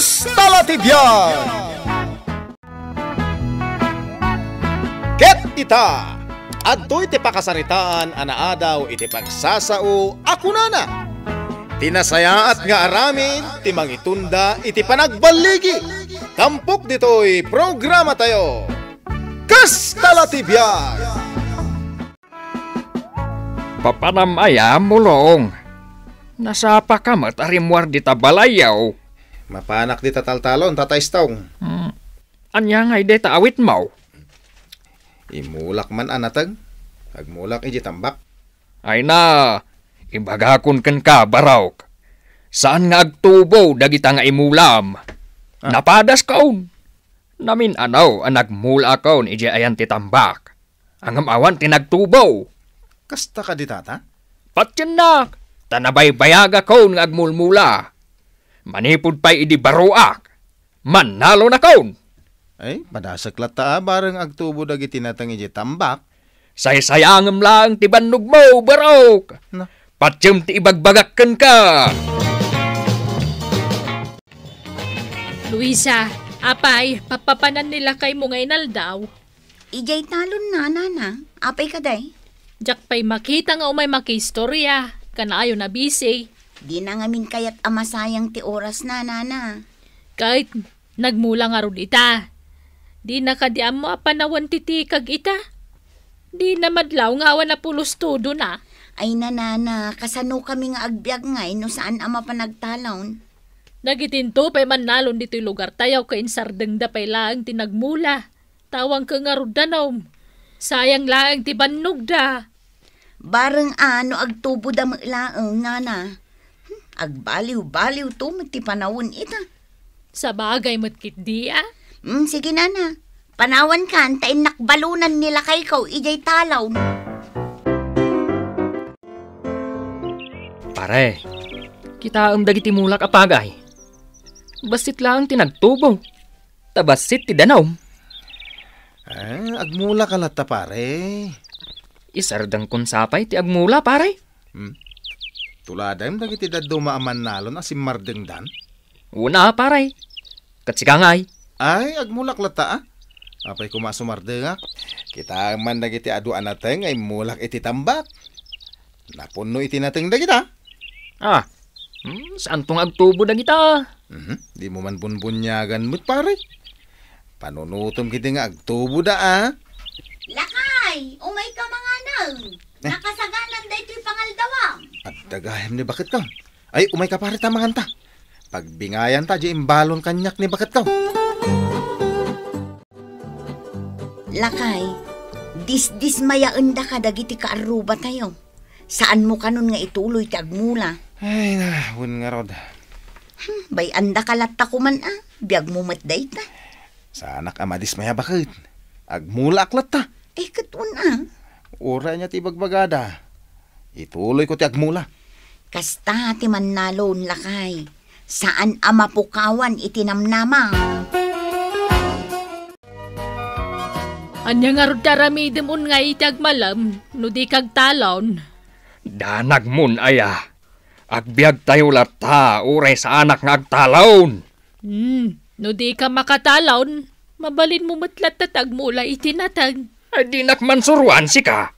Kastalatibyan! Ket ita, adto iti pakasaritaan anaadaw iti pagsasao ako nana. Tinasayaat nga aramin, timang itunda iti panagbaligi. Tampok dito'y programa tayo. Kastalatibyan! Papanamaya mulong. Nasapa ka matarimwar di tabalayaw. Mapanak di tataltalon, tataystong. Anya ngay di taawit mo. Imulak man anatag. Agmulak iji tambak. Ay na, ibagakon kan ka baraw. Saan nga agtubo dagita nga imulam? Napadas kaon. Namin anaw ang nagmula kaon iji ayan ti tambak. Ang amawan tinagtubo. Kasta ka di tata? Patyan na, tanabay-bayaga kaon nga agmulmula. Manipod pa'y idi baruak. Manalo na kaon. Ay, madasaklat ta bareng agtubo dagiti natang iji tambak. Say-sayangam lang ti bannog mo, barok. No. Patyam ti ibagbagakan ka. Luisa, apay, papapanan nila kay mo ngay naldaw. Ijay talon na, nana. Apay ka day. Jak pa'y makita nga umay makistorya. Kanaayo na busy. Di na ngamin kayat amasayang ti oras na, nana. Kahit nagmula nga ron ita. Di nakadiam mo apanawan titikag ita. Di na madlaw nga awan na pulos todo na. Ay nanana, kasano kami nga agbyag ngay no saan ama pa nagtalon. Nagitinto pa'y manalon dito'y lugar tayaw kain sardeng da pa'y laang tinagmula. Tawang ka nga rodanaw. Sayang laang ti bannog da. Bareng ano agtubo da laang, nana. Agbaliw-baliw to ti panawon ita. Sa bagay matkit di ah. Sige nana. Panawan ka, antayin nakbalunan nila kay ikaw, ijay talaw. Pare, kita ang dagiti mulak apagay. Basit lang tinagtubo. Tabasit ti danaw. Agmula ka lata pare. Isardang konsapay ti agmula pare. Tuladayam dagiti daddo maaman nalon asim mardengdan. Una pare. Katsikangay. Ay, agmulak lata ah. Apay kumasumardengak. Kita man dagiti adu anateng ay mulak iti tambak. Napuno iti nateng dagita. Saan tong agtubo na kita? Di mo man bunbunyagan mo't pare. Panunutom kiti nga agtubo da ah. Lakay, umay ka mga nang. Nakasaganan da ito'y pangaldawang. At dagayam ni bakit ka? Ay, umay ka pare tamangan ta. Pagbingayan ta, di imbalon kanyak ni bakit ka? Lakay, dismayaan da ka dagiti kaaruba tayo. Saan mo kanon nga ituloy ti agmula? Ay na, nga rod. Bay anda kalata ko man ah. Biyag mo matday ta. Sa anak amadis maya bakit? Agmula aklat ta. Katun ah. Ura niya ti bagbagada. Ituloy ko ti agmula. Kasta ti manalon lakay. Saan ama pukawan itinamnama? Anya nga ron taramidem un nga itag malam, no di kag talon. Danag mun aya. Agbiag tayo lata, uray sa anak nga agtalon. No di ka makatalon, mabalin mo matlat tatag mula itinatag. Ay di nakmansuruan si ka.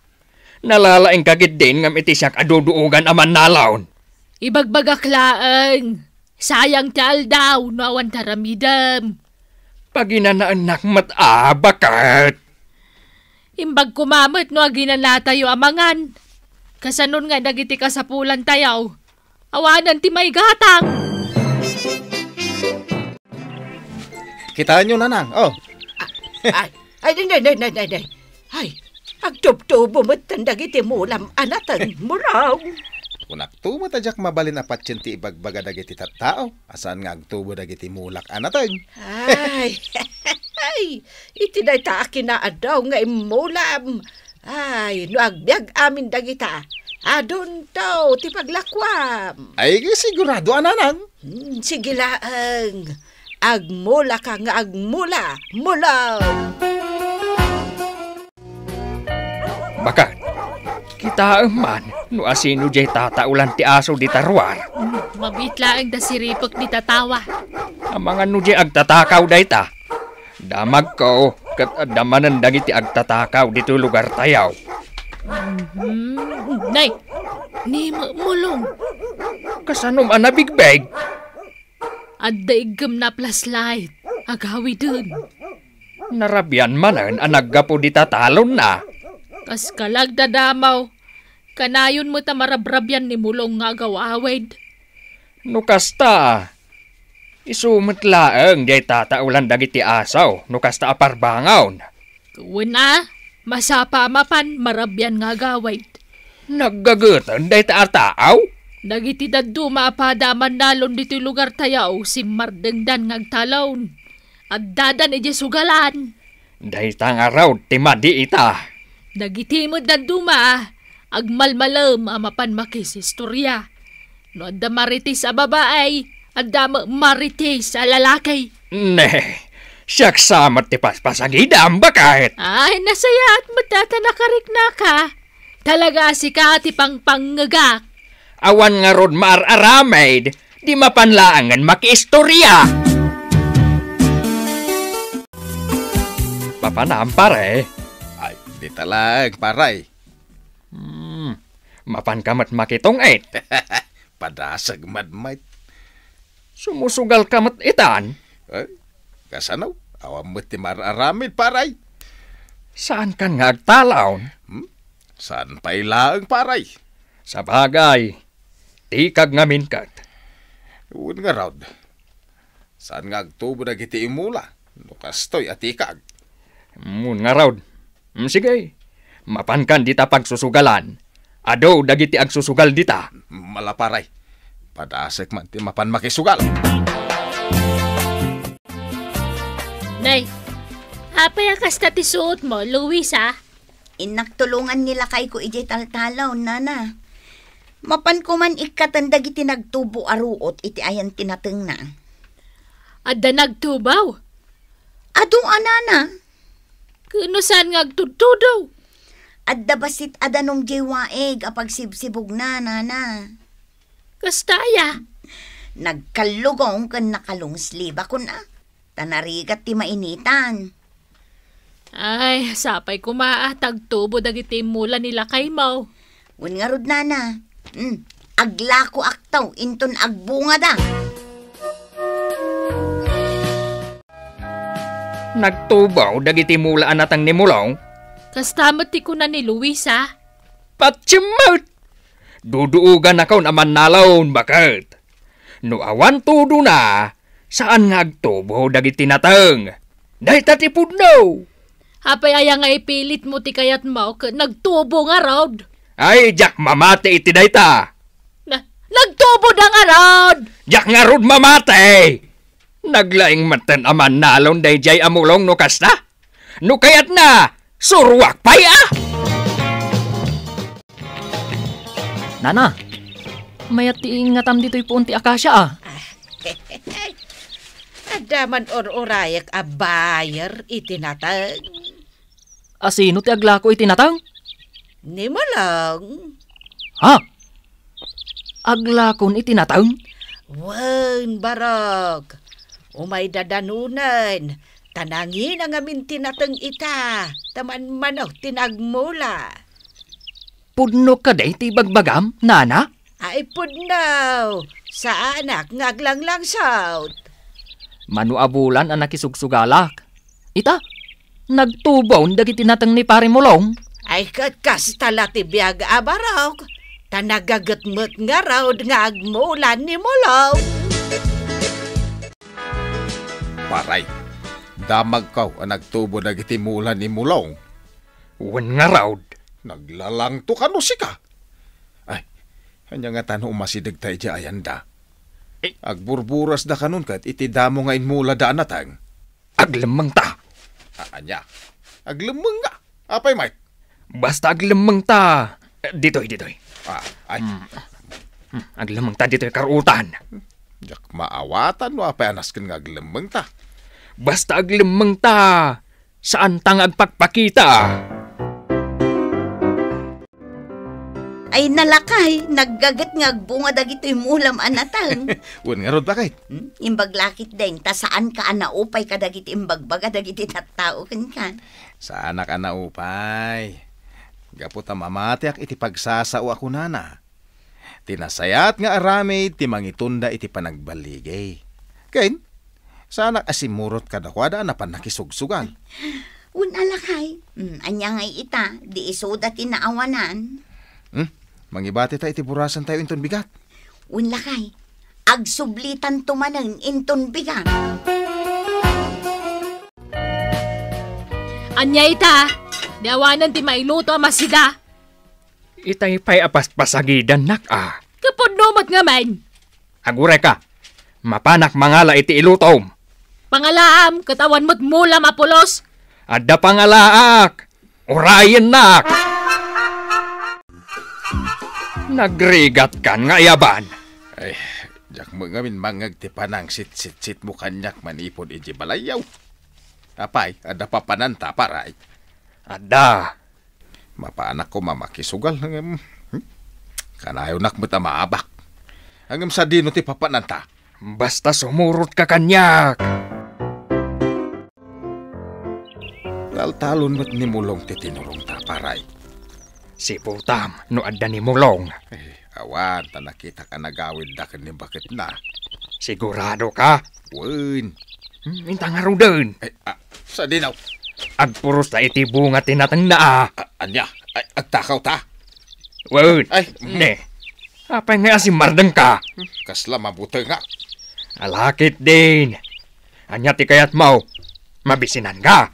Nalalaing kagid din ngam iti siyak aduduugan aman nalawon. Ibagbagak laang. Sayang tal daw, no awan taramidem. Paginanaanak bakat. Imbag kumamit no aginana tayo amangan. Kasanon nga dagiti kasapulan tayaw. Awanan ti may gatang. Kitaan nyo nanang, oh. Ay, agtubtubo mo't dagiti mulam anatan muraw. Kunak tumo tajak mabalin apat ti ibagbaga dagiti tattao. Asaan nga agtubo dagiti mulak anatag. Ay, itiday ta akinaadaw nga imulam. Ay, no agbyag amin dagita. Adon daw, ti paglakwam. Ay, sigurado ananang. Sige laang. Agmula ka nga agmula. Mula. Bakat, Kita man, no asino jay tataulan ti aso di tarwar. Mabitla ang dasiripok di tatawa. Ang mga no jay agtatakaw day ta. Damag ko, kat damanan dagiti agtatakaw dito lugar tayaw. Nay, ni mulong. Kasanom anabigbeg? At daigam na plaslight. Agawi dun. Narabyan manan ang naggapo di tatalon na. Kas kalag dadamaw. Kanayon mo ta marabrabyan ni mulong nga gawawid. No kasta, isumot laeng jay tataulan dagiti asaw, no kasta aparbangaw. Kuna, masapa mapan marabyan nga gawid. Naggagutan day taataaw? Dagiti daddu maapadaman nalon dito lugar tayaw si Mardengdan ngagtalon. At dadan ije sugalan. Day tangaraw timadi ita. Dagiti mo daddu agmalmalam amapan makis istorya. No adda maritis a babaay, adda maritis a lalaki. Ne, siyak samat ti paspasagidam bakit? Ay, nasaya at matatanakarek na ka. Talaga si ka ti pangpangagak. Awan nga rod maararamid, di mapanlaangan makiistorya. Papanam pare. Ay, di talag, paray. Mapan kamat makitong et. Padasag madmait. Sumusugal kamat itan. Ay, kasanaw, awam mo ti mararamid, paray. Saan kan nga agtalaon? Saan pa ilaang, paray? Sa bagay, tikag ngamin kat. Uwan nga raw. Saan nga agtubo na kiti imula? No kastoy at ikag. Mun nga raw. Sige, mapan kan dita pagsusugalan. Ado dagiti agsusugal dita. Malaparay. Padasag man ti mapan makisugal. Nay, apay akas ti suot mo, Luisa? Inaktulungan nila kay ko ije taltalaw, nana. Mapan ko man ikatandag iti nagtubo aruot iti ayan tinateng na. Adda nagtubaw? Ado, anana. Kuno saan nga agtutudaw? Adda basit adanong jewaeg apag sibsibog na, nana. Kastaya. Nagkalugong kan nakalungsliba ko na. Tanarigat ti mainitan. Ay, sapay kumaatag tubo dagiti mula nila kay Mau. Un nga rod, nana. Aglako aktaw, inton agbunga da. Nagtubaw dagiti mulaan atang ni Mulong. Kastamat ti kuna ni Luisa. Patsimot! Duduugan akaw naman nalawon bakit? No awan tudo na, saan nga agtubaw dagiti natang? Dahi tatipod no! Apay aya nga ipilit mo ti kayat Mau nagtubo nga rod. Ay, jak mamate iti dayta! Nagtubo da nga rod! Jak nga rod mamate! Naglaing matan aman nalon day jay amulong no kasta? No kayat na, suruak pay ah! Nana, mayat ti ingatam dito'y punti akasya ah. Adaman or-orayak a bayar itinatag. Asino ti aglako itinatang? Ni mo lang. Ha? Aglakon itinatang? Wan, barag. Umay dadanunan. Tanangin ang amin tinatang ita. Taman manaw tinagmula. Pudno ka day ti bagbagam, nana? Ay pudnaw. Sa anak ngaglanglang south. Manu abulan ang nakisugsugalak. Ita, nagtubaw dagiti natang ni pare Mulong. Ay katkas tala ti biyag abarok. Tanagagatmot nga raw nga agmulan ni Mulong. Paray. Damag kaw ang nagtubo na kiti mula ni Mulong. Wan nga raw. Naglalang to kano si ka. Ay, hanya nga tanong umasidag tayo di ayanda. Agburburas da kanon kat iti damo nga inmula da anatang. Aglemang ta. Anya, aglemeng nga. Apay, Mike? Basta aglemang ta. Ditoy. Ay. Aglemang ta ditoy karutan. Jak maawatan no apay anasken nga aglemeng ta. Basta aglemang ta. Saan tang agpakpakita? Ay nalakay, naggagat nga bunga dagito yung ulam anatang. Un nga rod bakit? Imbag lakit din, ta saan ka anaupay ka dagiti imbagbaga dagiti tattao kan. Sa anak upay. Gaputa mamatiak iti pagsasao ako nana. Tinasayat nga arami ti mangitunda iti panagbaligay. Kain, sa anak asimurot kadakwada na panakisugsugan. Un alakay, anya ngay ita, di isoda tinaawanan. Mangibati ta iti burasan tayo inton bigat. Un lakay, agsublitan tumanang inton bigat. Anya ita, diawanan ti mailuto masida. Itay pa'y apaspasagidan nak Kapod numot nga man. Agure ka, mapanak mangala iti ilutom. Pangalaam, katawan mo't mula mapulos. Adda pangalaak, orayin nak. Nagrigat kan nga yaban. Ay, jak mo ngamin mangag ti panang sit mo kanyak manipod iti balayaw. Apay, ada pa pananta paray. Adda. Mapaanak ko mamakisugal. Kanayo nak mo ta maabak. Hanggang sa dino ti papananta. Basta sumurot ka kanyak. Taltalon mo't nimulong ti tinurong ta paray. Si Putam, no adda ni mulong. Awan, ta nakita ka nagawid da ni bakit na. Sigurado ka? Wen. Minta nga ro din. Sa dinaw. Agpuros ta iti bunga tinatang na Anya, agtakaw ta. Wen, Ay, ne. Apay nga si mardeng ka. Kasla mabuti nga. Alakit din. Anya ti kayat mau. Mabisinan ka.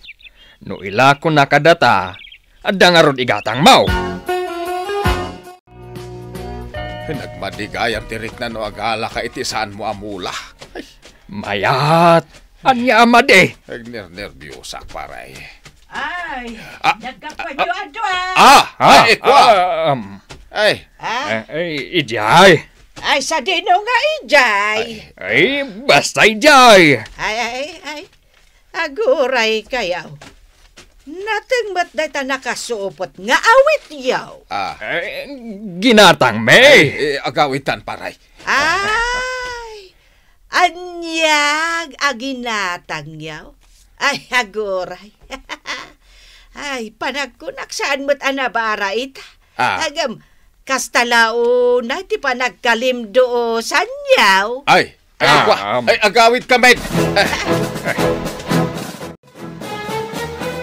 No ila ko nakadata, adda nga ron igatang mau. Nagmadigayam tirik na no agala ka iti saan mo amula. Ay, Mayat. Anya amade. nervyosa paray. Ay, Ah, nagkapadyo-adwa. Ay, kwa. Ay, Ijay. Ay, sa dino nga ijay. Ay, basta ijay. Ay. Aguray kayaw. Nating ba't dahi ta nakasuupot nga awit yaw? Ay, ginatang me. agawitan paray. Ay, anyag aginatang yaw. Ay, aguray. Ay, panagkunak saan mo't anabara ita. Agam, kastalao na ti panagkalimdo sanyaw. Ay, kwa. Ay, agawit ka, men.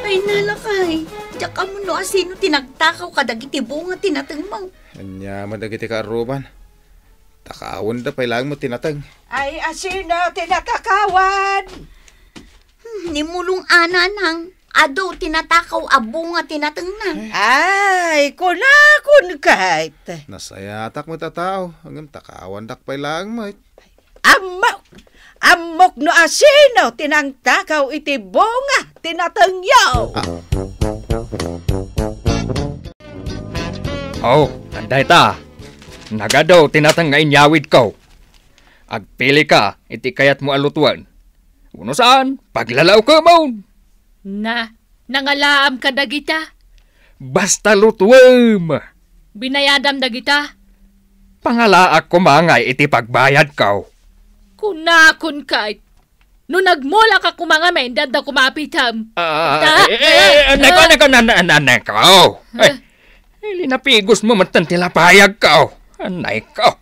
Ay nalakay, diyak ka mo no asino tinagtakaw ka dagiti bunga tinatang mo. Anya, madagiti ka aruban. Takawon da pay lang mo tinatang. Ay, asino tinatakawan? Nimulong ananang, ado tinatakaw a bunga tinatang na. Ay, kunakun kahit. Nasayatak mo tatao. Hanggang takawan dak pay lang mo. Amok no asino tinangtakaw iti bunga tinatangyaw. Anday ta. Nagadaw tinatang nga inyawid ko. Agpili ka, iti kayat mo alutuan. Uno saan, paglalaw ka mo. Nangalaam ka dagita. Basta lutuam. Binayadam dagita. Pangalaak kumangay iti pagbayad ko. Kunakon kahit. No nagmula ka kumangamen, dada kumapitam. Neko. Linapigos mo matan tilapayag ka. Anay ko.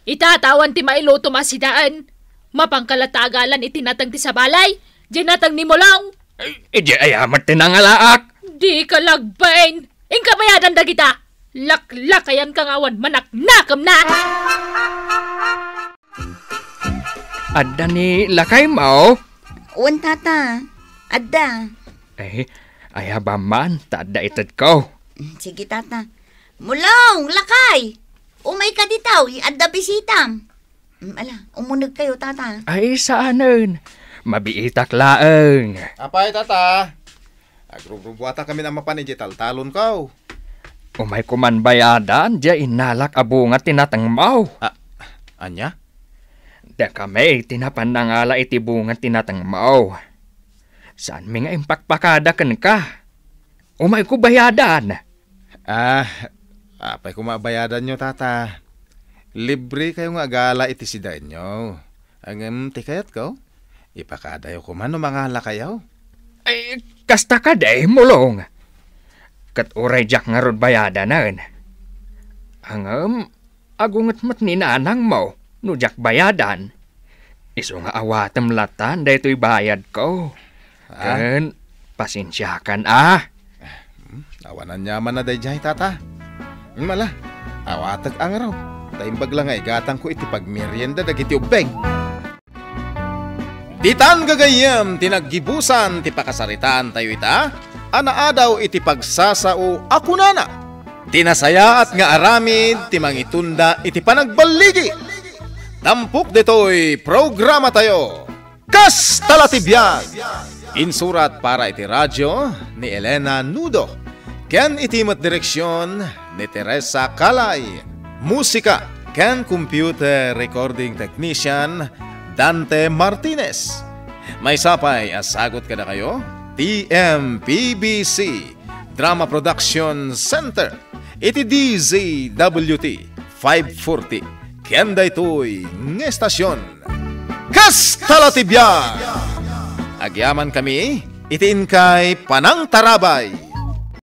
Itatawan ti mailuto masidaan. Mapangkalatagalan itinatang ti sa balay. Dinatang ni Mulong. Ije ayamat tinangalaak. Di ka lagbain. Ingka mayadan dagita. Laklakayan kang awan manaknakam na. Adda ni lakay mo. Uwan tata, adda. Ayaba man, tada itad ko. Sige tata. Mulong, lakay. Umay ka ditaw, adda bisitam. Ala, umunag kayo tata. Ay saanan. Mabiitak laeng. Apay, tata. Agrubrubuata kami na mapanidji taltalon ko. Umay kuman bayadan, dia inalak abunga tinatang mau. Anya? Da kami tinapanangala iti bunga tinatang mau. Saan mi nga impakpakada kan ka? Umay ko bayadan. Apay kumabayadan nyo, tata. Libre kayo nga gala iti si danyo. Ang tikayat ko, ipakadayo ko man o mga kayaw. Ay, kasta ka day, mulong. Kat uray jak nga rod bayadanan. Ang agungat mat ni nanang mo, no jak bayadan. Iso nga awatem latan, daytoy bayad ko. Kan, pasensyakan Awanan nyaman na dayjay, tata. Mala, awatag ang raw. Taimbag lang ay gatang ko iti pagmerienda dagiti ubeng. Ditan gagayem tinaggibusan ti pakasaritaan tayo ita. Anaadaw iti pagsasao ako nana. Tinasayaat nga aramid ti mangitunda iti panagbaligi. Tampok ditoy programa tayo. Kas talatibyan. Insurat para iti radyo ni Elena Nudo. Ken iti mat direksyon ni Teresa Calay. Musika ken computer recording technician Dante Martinez. May sapay asagot kada kayo TMPBC Drama Production Center. Iti DZWT 540 ken daytoy nga estasyon. Kas talatibyan. Agyaman kami itiin kay Panang Tarabay.